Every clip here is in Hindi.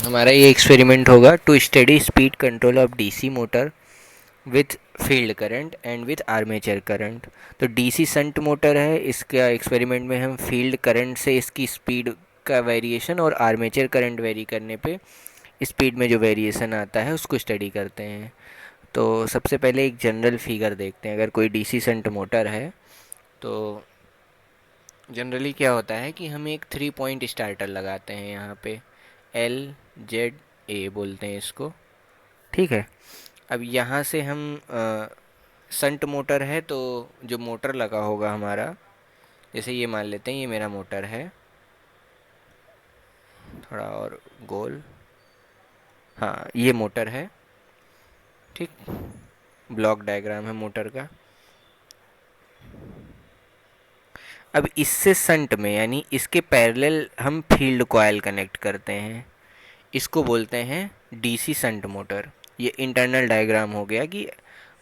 हमारा ये एक्सपेरिमेंट होगा to study speed control of DC motor with field current and with armature current. तो डीसी शंट मोटर है, इसका एक्सपेरिमेंट में हम फील्ड करंट से इसकी स्पीड का वेरिएशन और आर्मेचर करंट वेरी करने पे स्पीड में जो वेरिएशन आता है उसको स्टडी करते हैं। तो सबसे पहले एक जनरल फिगर देखते हैं। अगर कोई डीसी शंट मोटर है तो जनरली क्या होता है कि हम एक 3 पॉइंट स्टार्टर लगाते हैं यहाँ पे, एल जेड ए बोलते हैं इसको। ठीक है। अब यहाँ से हम शंट मोटर है तो जो मोटर लगा होगा हमारा, जैसे ये मान लेते हैं ये मेरा मोटर है, थोड़ा और गोल, हाँ ये मोटर है। ठीक, ब्लॉक डायग्राम है मोटर का। अब इससे शंट में यानी इसके पैरेलल हम फील्ड कॉयल कनेक्ट करते हैं, इसको बोलते हैं डीसी शंट मोटर। ये इंटरनल डायग्राम हो गया कि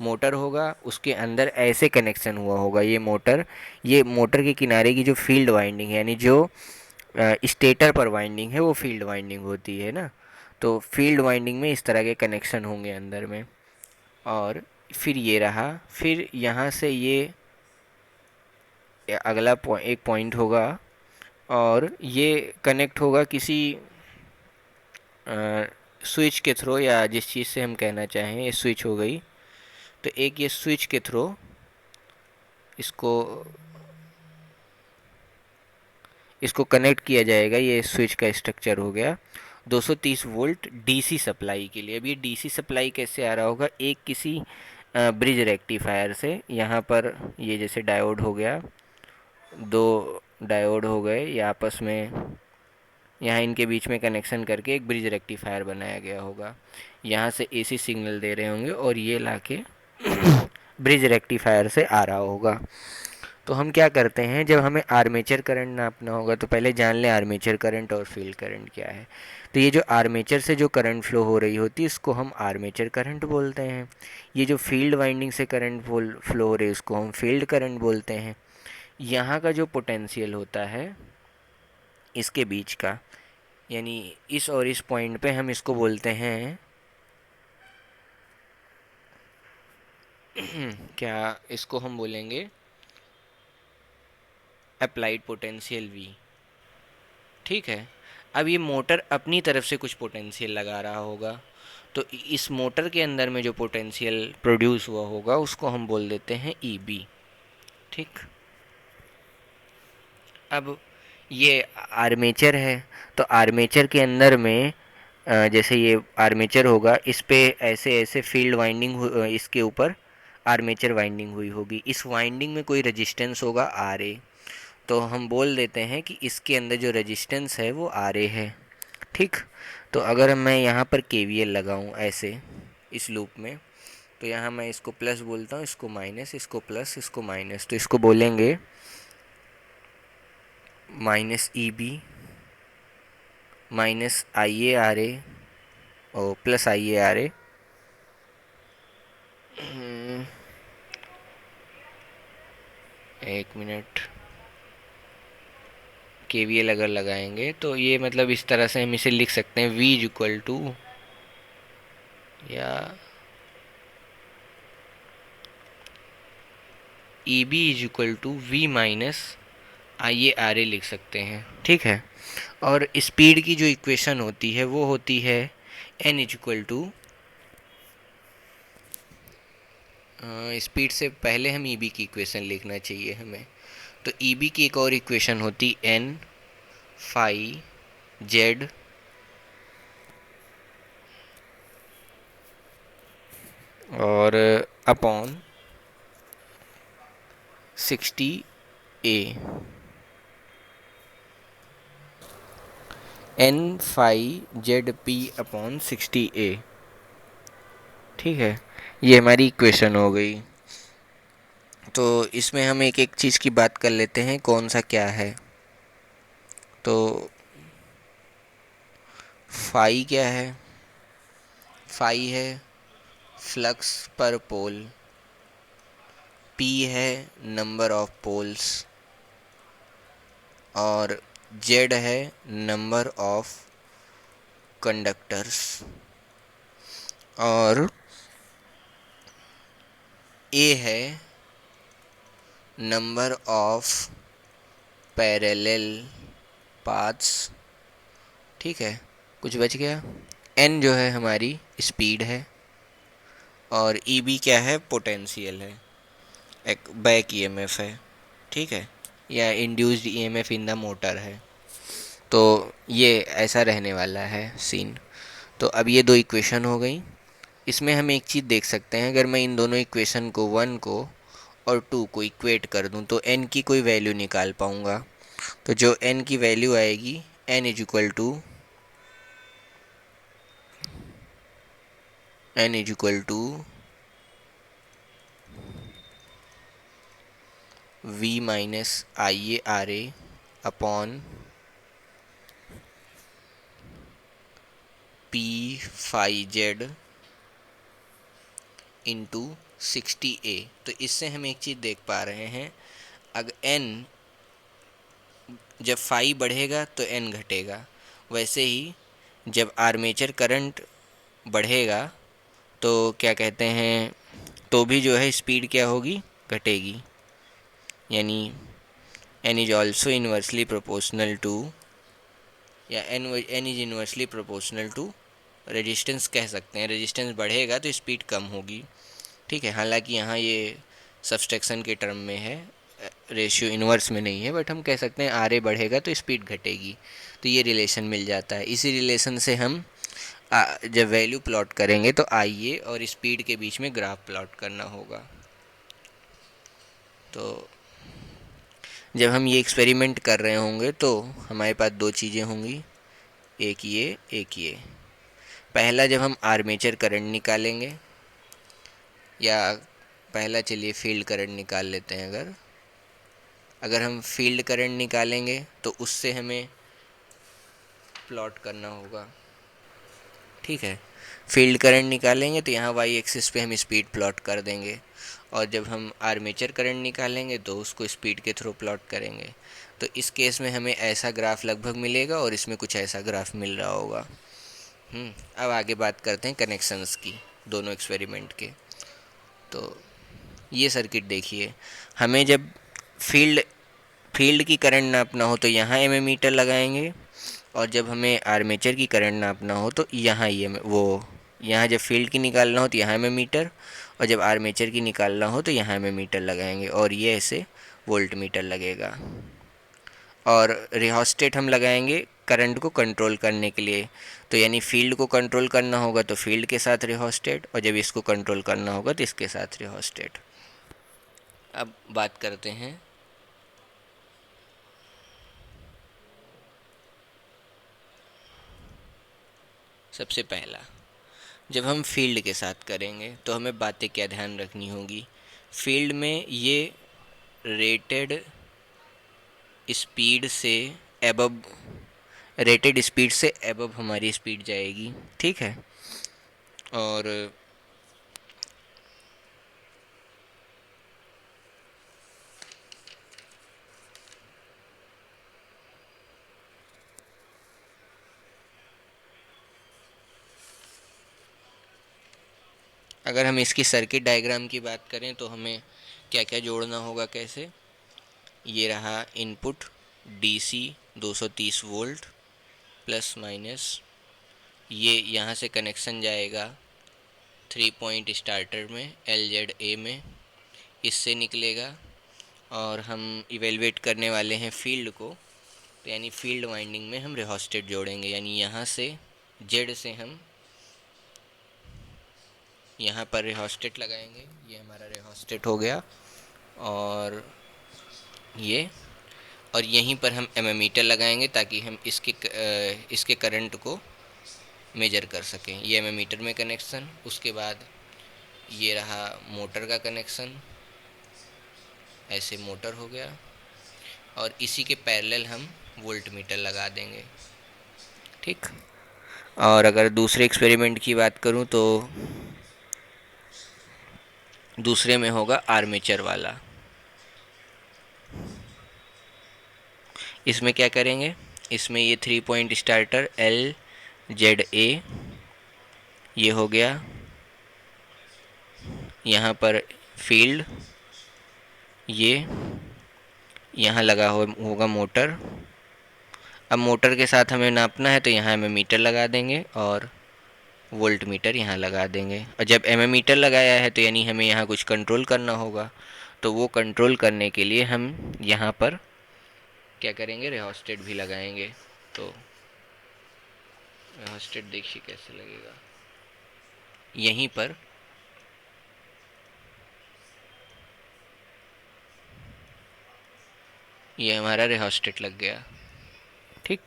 मोटर होगा उसके अंदर ऐसे कनेक्शन हुआ होगा ये मोटर के किनारे की जो फील्ड वाइंडिंग है यानी जो स्टेटर पर वाइंडिंग है वो फील्ड वाइंडिंग होती है ना। तो फील्ड वाइंडिंग में इस तरह के कनेक्शन होंगे अंदर में। और फिर ये रहा, फिर यहाँ से ये अगला एक पॉइंट होगा और ये कनेक्ट होगा किसी स्विच के थ्रू या जिस चीज़ से हम कहना चाहें। ये स्विच हो गई तो एक ये स्विच के थ्रू इसको इसको कनेक्ट किया जाएगा। ये स्विच का स्ट्रक्चर हो गया 230 वोल्ट डीसी सप्लाई के लिए। अब ये डीसी सप्लाई कैसे आ रहा होगा, एक किसी ब्रिज रेक्टिफायर से। यहाँ पर ये जैसे डायोड हो गया, दो डायोड हो गए, ये आपस में यहाँ इनके बीच में कनेक्शन करके एक ब्रिज रेक्टिफायर बनाया गया होगा। यहाँ से एसी सिग्नल दे रहे होंगे और ये लाके ब्रिज रेक्टिफायर से आ रहा होगा। तो हम क्या करते हैं, जब हमें आर्मेचर करंट नापना होगा तो पहले जान लें आर्मेचर करंट और फील्ड करंट क्या है। तो ये जो आर्मेचर से जो करंट फ्लो हो रही होती है इसको हम आर्मेचर करंट बोलते हैं। ये जो फील्ड वाइंडिंग से करंट फ्लो हो रही है उसको हम फील्ड करंट बोलते हैं। यहाँ का जो पोटेंशियल होता है इसके बीच का, यानी इस और इस पॉइंट पे हम इसको बोलते हैं क्या इसको हम बोलेंगे अप्लाइड पोटेंशियल वी। ठीक है। अब ये मोटर अपनी तरफ से कुछ पोटेंशियल लगा रहा होगा तो इस मोटर के अंदर में जो पोटेंशियल प्रोड्यूस हुआ होगा उसको हम बोल देते हैं ई बी। ठीक। अब ये आर्मेचर है तो आर्मेचर के अंदर में जैसे ये आर्मेचर होगा इस पे ऐसे ऐसे फील्ड वाइंडिंग इसके ऊपर आर्मेचर वाइंडिंग हुई होगी। इस वाइंडिंग में कोई रेजिस्टेंस होगा आर ए, तो हम बोल देते हैं कि इसके अंदर जो रेजिस्टेंस है वो आर ए है। ठीक। तो अगर मैं यहाँ पर केवीएल लगाऊँ ऐसे इस लूप में, तो यहाँ मैं इसको प्लस बोलता हूँ, इसको माइनस, इसको प्लस, इसको माइनस, तो इसको बोलेंगे minus E B minus I A R A और प्लस आई ए आर ए। एक मिनट, केवीएल अगर लगाएंगे तो ये मतलब इस तरह से हम इसे लिख सकते हैं v इज इक्वल टू, या E B is equal to V minus I A R A लिख सकते हैं। ठीक है। और स्पीड की जो इक्वेशन होती है वो होती है n is equal to, speed से पहले हम ई बी की इक्वेशन लिखना चाहिए हमें। तो ई बी की एक और इक्वेशन होती n फाई जेड और upon 60 A, N phi Z P upon 60 A. ठीक है। ये हमारी इक्वेशन हो गई। तो इसमें हम एक एक चीज़ की बात कर लेते हैं कौन सा क्या है। तो फाई क्या है, फाई है फ्लक्स पर पोल, पी है नंबर ऑफ पोल्स और जेड है नंबर ऑफ कंडक्टर्स और ए है नंबर ऑफ पैरेलल पाथ्स। ठीक है, कुछ बच गया। एन जो है हमारी स्पीड है और ई बी क्या है, पोटेंशियल है, एक बैक ईएमएफ है। ठीक है, या induced EMF in the motor है। तो ये ऐसा रहने वाला है सीन। तो अब ये दो इक्वेशन हो गई। इसमें हम एक चीज़ देख सकते हैं, अगर मैं इन दोनों इक्वेशन को 1 को और 2 को इक्वेट कर दूं तो n की कोई वैल्यू निकाल पाऊंगा। तो जो n की वैल्यू आएगी, n is equal to v minus I A R A upon P phi Z into 60A। तो इससे हम एक चीज़ देख पा रहे हैं, अगर n जब फाई बढ़ेगा तो n घटेगा, वैसे ही जब आर्मेचर करंट बढ़ेगा तो क्या कहते हैं, तो भी जो है स्पीड क्या होगी, घटेगी। यानी n is also inversely proportional to, या n is inversely proportional to resistance कह सकते हैं। रेजिस्टेंस बढ़ेगा तो स्पीड कम होगी। ठीक है, हालांकि यहाँ ये सब्सट्रैक्शन के टर्म में है, रेशियो इन्वर्स में नहीं है, बट हम कह सकते हैं आर ए बढ़ेगा तो स्पीड घटेगी। तो ये रिलेशन मिल जाता है। इसी रिलेशन से हम जब वैल्यू प्लॉट करेंगे तो आई ए और स्पीड के बीच में ग्राफ प्लॉट करना होगा। तो जब हम ये एक्सपेरिमेंट कर रहे होंगे तो हमारे पास दो चीज़ें होंगी, एक ये। पहला, जब हम आर्मेचर करंट निकालेंगे, या पहला चलिए फील्ड करंट निकाल लेते हैं। अगर हम फील्ड करंट निकालेंगे तो उससे हमें प्लॉट करना होगा। ठीक है, फील्ड करंट निकालेंगे तो यहाँ वाई एक्सिस पे हम स्पीड प्लॉट कर देंगे, और जब हम आर्मेचर करंट निकालेंगे तो उसको स्पीड के थ्रू प्लॉट करेंगे। तो इस केस में हमें ऐसा ग्राफ लगभग मिलेगा और इसमें कुछ ऐसा ग्राफ मिल रहा होगा। अब आगे बात करते हैं कनेक्शंस की दोनों एक्सपेरिमेंट के। तो ये सर्किट देखिए, हमें जब फील्ड फील्ड की करंट नापना हो तो यहाँ एमीमीटर लगाएंगे, और जब हमें आर्मेचर की करंट नापना हो तो यहाँ यहाँ जब फील्ड की निकालना हो तो यहाँ एमीमीटर, और जब आर्मेचर की निकालना हो तो यहाँ एमीमीटर लगाएंगे, और ये ऐसे वोल्ट मीटर लगेगा। और रिहोस्टेट हम लगाएंगे करंट को कंट्रोल करने के लिए। तो यानी फील्ड को कंट्रोल करना होगा तो फील्ड के साथ रिहोस्टेट, और जब इसको कंट्रोल करना होगा तो इसके साथ रिहोस्टेट। अब बात करते हैं सबसे पहला, जब हम फील्ड के साथ करेंगे तो हमें बातें क्या ध्यान रखनी होगी। फील्ड में ये रेटेड स्पीड से एबव रेटेड स्पीड से एबव हमारी स्पीड जाएगी। ठीक है, और अगर हम इसकी सर्किट डायग्राम की बात करें तो हमें क्या क्या जोड़ना होगा, कैसे। ये रहा input DC 230 volt plus minus, ये यहाँ से कनेक्शन जाएगा 3 पॉइंट स्टार्टर में LZA में, इससे निकलेगा। और हम इवेलुएट करने वाले हैं फील्ड को, तो यानी फील्ड वाइंडिंग में हम रिहोस्टेट जोड़ेंगे, यानी यहाँ से जेड से हम यहाँ पर रिहोस्टेट लगाएंगे। ये हमारा रिहोस्टेट हो गया, और ये, और यहीं पर हम एमीमीटर लगाएंगे ताकि हम इसके करंट को मेजर कर सकें। ये एमीमीटर में कनेक्शन, उसके बाद ये रहा मोटर का कनेक्शन, ऐसे मोटर हो गया, और इसी के पैरेलल हम वोल्ट मीटर लगा देंगे। ठीक, और अगर दूसरे एक्सपेरिमेंट की बात करूं तो दूसरे में होगा आर्मेचर वाला। इसमें क्या करेंगे, इसमें ये 3 पॉइंट स्टार्टर ZA ये हो गया। यहाँ पर फील्ड, ये यहाँ लगा होगा मोटर। अब मोटर के साथ हमें नापना है तो यहाँ हमें मीटर लगा देंगे और वोल्ट मीटर यहाँ लगा देंगे। और जब मीटर लगाया है तो यानी हमें यहाँ कुछ कंट्रोल करना होगा, तो वो कंट्रोल करने के लिए हम यहाँ पर क्या करेंगे, रेहोस्टेट भी लगाएंगे। तो रेहोस्टेट देखिए कैसे लगेगा, यहीं पर ये हमारा रेहोस्टेट लग गया। ठीक,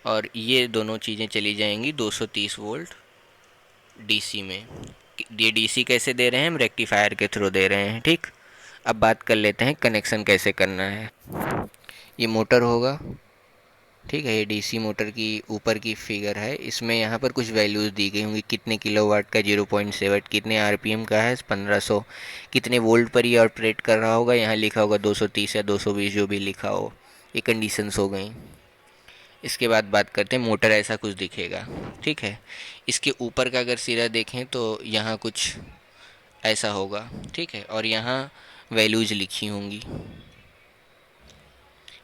और ये दोनों चीज़ें चली जाएंगी 230 वोल्ट डीसी में। ये डीसी कैसे दे रहे हैं, हम रेक्टिफायर के थ्रू दे रहे हैं। ठीक, अब बात कर लेते हैं कनेक्शन कैसे करना है। ये मोटर होगा, ठीक है, ये डीसी मोटर की ऊपर की फिगर है। इसमें यहाँ पर कुछ वैल्यूज़ दी गई होंगी, कितने किलोवाट का 0.7, कितने आरपीएम का है 1500, कितने वोल्ट पर ये ऑपरेट कर रहा होगा, यहाँ लिखा होगा 230 या 220 जो भी लिखा हो। ये कंडीशंस हो गई। इसके बाद बात करते हैं मोटर, ऐसा कुछ दिखेगा। ठीक है, इसके ऊपर का अगर सिरा देखें तो यहाँ कुछ ऐसा होगा। ठीक है, और यहाँ वैल्यूज़ लिखी होंगी।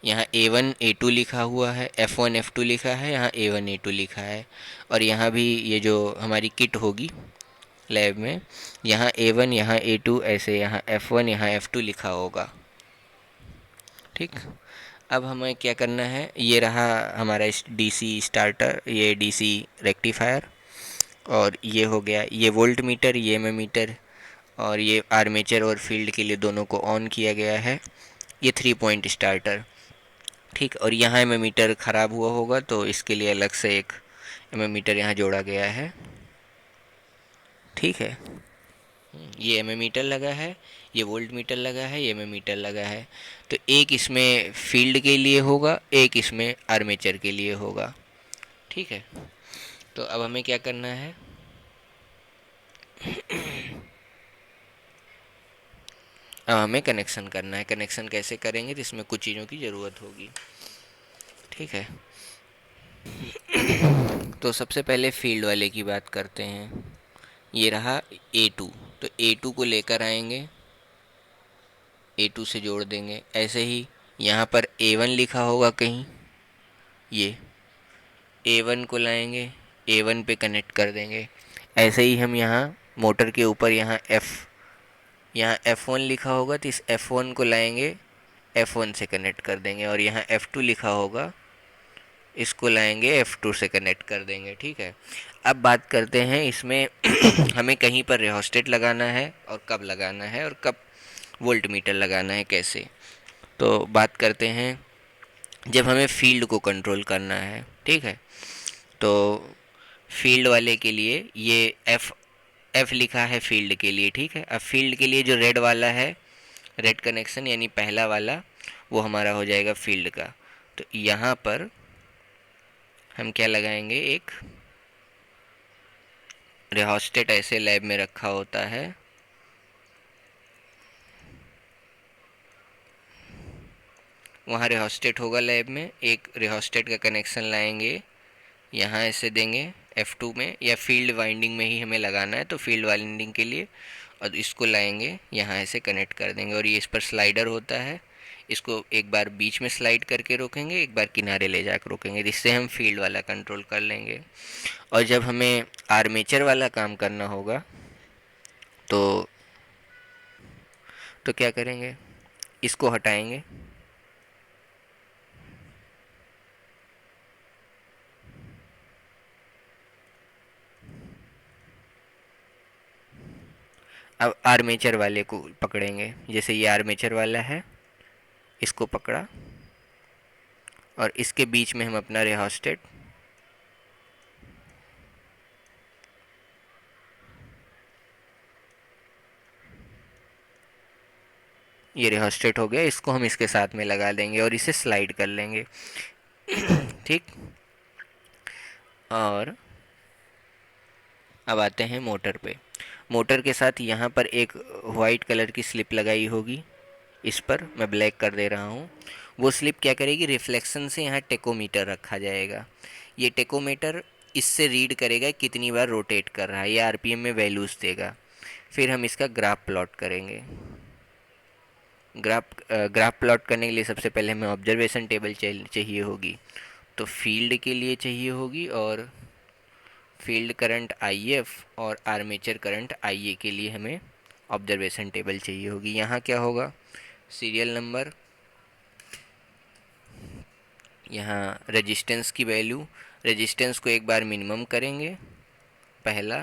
यहाँ A1 A2 लिखा हुआ है, F1 F2 लिखा है, यहाँ A1 A2 लिखा है। और यहाँ भी ये जो हमारी किट होगी लैब में, यहाँ A1 यहाँ A2 ऐसे, यहाँ F1 यहाँ F2 लिखा होगा। ठीक, अब हमें क्या करना है, ये रहा हमारा डीसी स्टार्टर, ये डीसी रेक्टिफायर, और ये हो गया ये वोल्ट मीटर, ये एम मीटर, और ये आर्मेचर और फील्ड के लिए दोनों को ऑन किया गया है। ये 3 पॉइंट स्टार्टर। ठीक, और यहाँ एम मीटर ख़राब हुआ होगा तो इसके लिए अलग से एक एम मीटर यहाँ जोड़ा गया है। ठीक है, ये एम मीटर लगा है, ये वोल्ट मीटर लगा है, ये एम मीटर लगा है। तो एक इसमें फील्ड के लिए होगा, एक इसमें आर्मेचर के लिए होगा। ठीक है, तो अब हमें क्या करना है, अब हमें कनेक्शन करना है। कनेक्शन कैसे करेंगे, तो इसमें कुछ चीज़ों की ज़रूरत होगी। ठीक है, तो सबसे पहले फील्ड वाले की बात करते हैं। ये रहा A2, तो A2 को लेकर आएंगे, A2 से जोड़ देंगे। ऐसे ही यहाँ पर A1 लिखा होगा कहीं, ये A1 को लाएंगे, A1 पे कनेक्ट कर देंगे। ऐसे ही हम यहाँ मोटर के ऊपर यहाँ F1 लिखा होगा तो इस F1 को लाएंगे, F1 से कनेक्ट कर देंगे। और यहाँ F2 लिखा होगा, इसको लाएंगे, F2 से कनेक्ट कर देंगे। ठीक है, अब बात करते हैं इसमें हमें कहीं पर रेहोस्टेट लगाना है और कब लगाना है, और कब वोल्ट मीटर लगाना है, कैसे। तो बात करते हैं जब हमें फील्ड को कंट्रोल करना है। ठीक है, तो फील्ड वाले के लिए ये एफ लिखा है फील्ड के लिए। ठीक है, अब फील्ड के लिए जो रेड वाला है, रेड कनेक्शन यानी पहला वाला, वो हमारा हो जाएगा फील्ड का। तो यहाँ पर हम क्या लगाएंगे, एक रेहोस्टेट ऐसे लैब में रखा होता है, वहाँ रेहोस्टेट होगा लैब में। एक रेहोस्टेट का कनेक्शन लाएंगे, यहाँ ऐसे देंगे F2 में, या फील्ड वाइंडिंग में ही हमें लगाना है तो फील्ड वाइंडिंग के लिए, और इसको लाएंगे यहाँ ऐसे कनेक्ट कर देंगे। और ये इस पर स्लाइडर होता है, इसको एक बार बीच में स्लाइड करके रोकेंगे, एक बार किनारे ले जाकर रोकेंगे, जिससे हम फील्ड वाला कंट्रोल कर लेंगे। और जब हमें आर्मेचर वाला काम करना होगा तो क्या करेंगे, इसको हटाएंगे, अब आर्मेचर वाले को पकड़ेंगे। जैसे ये आर्मेचर वाला है, इसको पकड़ा, और इसके बीच में हम अपना रेहोस्टेट, ये रेहोस्टेट हो गया, इसको हम इसके साथ में लगा देंगे और इसे स्लाइड कर लेंगे। ठीक, और अब आते हैं मोटर पे। मोटर के साथ यहाँ पर एक वाइट कलर की स्लिप लगाई होगी, इस पर मैं ब्लैक कर दे रहा हूँ। वो स्लिप क्या करेगी, रिफ्लेक्शन से यहाँ टेकोमीटर रखा जाएगा। ये टेकोमीटर इससे रीड करेगा कितनी बार रोटेट कर रहा है, ये आरपीएम में वैल्यूज़ देगा। फिर हम इसका ग्राफ प्लॉट करेंगे। ग्राफ प्लॉट करने के लिए सबसे पहले हमें ऑब्जर्वेशन टेबल चाहिए होगी, तो फील्ड के लिए चाहिए होगी, और फील्ड करंट IF और आर्मेचर करंट IA के लिए हमें ऑब्जर्वेशन टेबल चाहिए होगी। यहाँ क्या होगा, सीरियल नंबर, यहाँ रेजिस्टेंस की वैल्यू, रेजिस्टेंस को एक बार मिनिमम करेंगे पहला,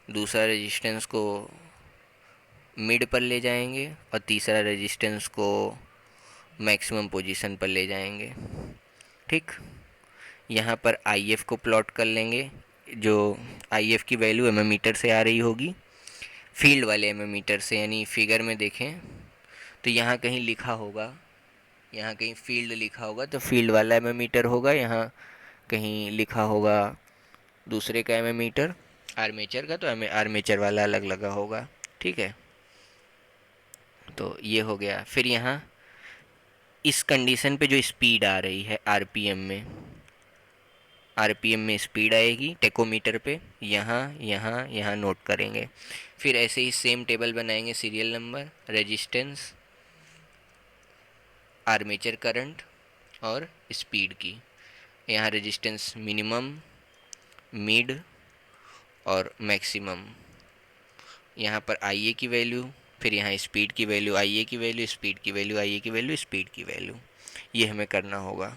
दूसरा रेजिस्टेंस को मिड पर ले जाएंगे, और तीसरा रेजिस्टेंस को मैक्सिमम पोजीशन पर ले जाएंगे। ठीक, यहाँ पर IF को प्लॉट कर लेंगे, जो IF की वैल्यू एममीटर से आ रही होगी, फील्ड वाले एममीटर से, यानी फिगर में देखें तो यहाँ कहीं लिखा होगा, यहाँ कहीं फील्ड लिखा होगा तो फील्ड वाला एममीटर होगा, यहाँ कहीं लिखा होगा दूसरे का एममीटर आर्मेचर का, तो आर्मेचर वाला अलग लगा होगा। ठीक है, तो ये हो गया। फिर यहाँ इस कंडीशन पे जो स्पीड आ रही है आरपीएम में स्पीड आएगी टेकोमीटर पे, यहाँ यहाँ यहाँ नोट करेंगे। फिर ऐसे ही सेम टेबल बनाएंगे, serial number, resistance, armature current और स्पीड की। यहाँ रेजिस्टेंस मिनिमम, मिड और मैक्सिमम, यहाँ पर IA की वैल्यू, फिर यहाँ स्पीड की वैल्यू, IA की वैल्यू, स्पीड की वैल्यू, IA की वैल्यू, स्पीड की वैल्यू, ये हमें करना होगा।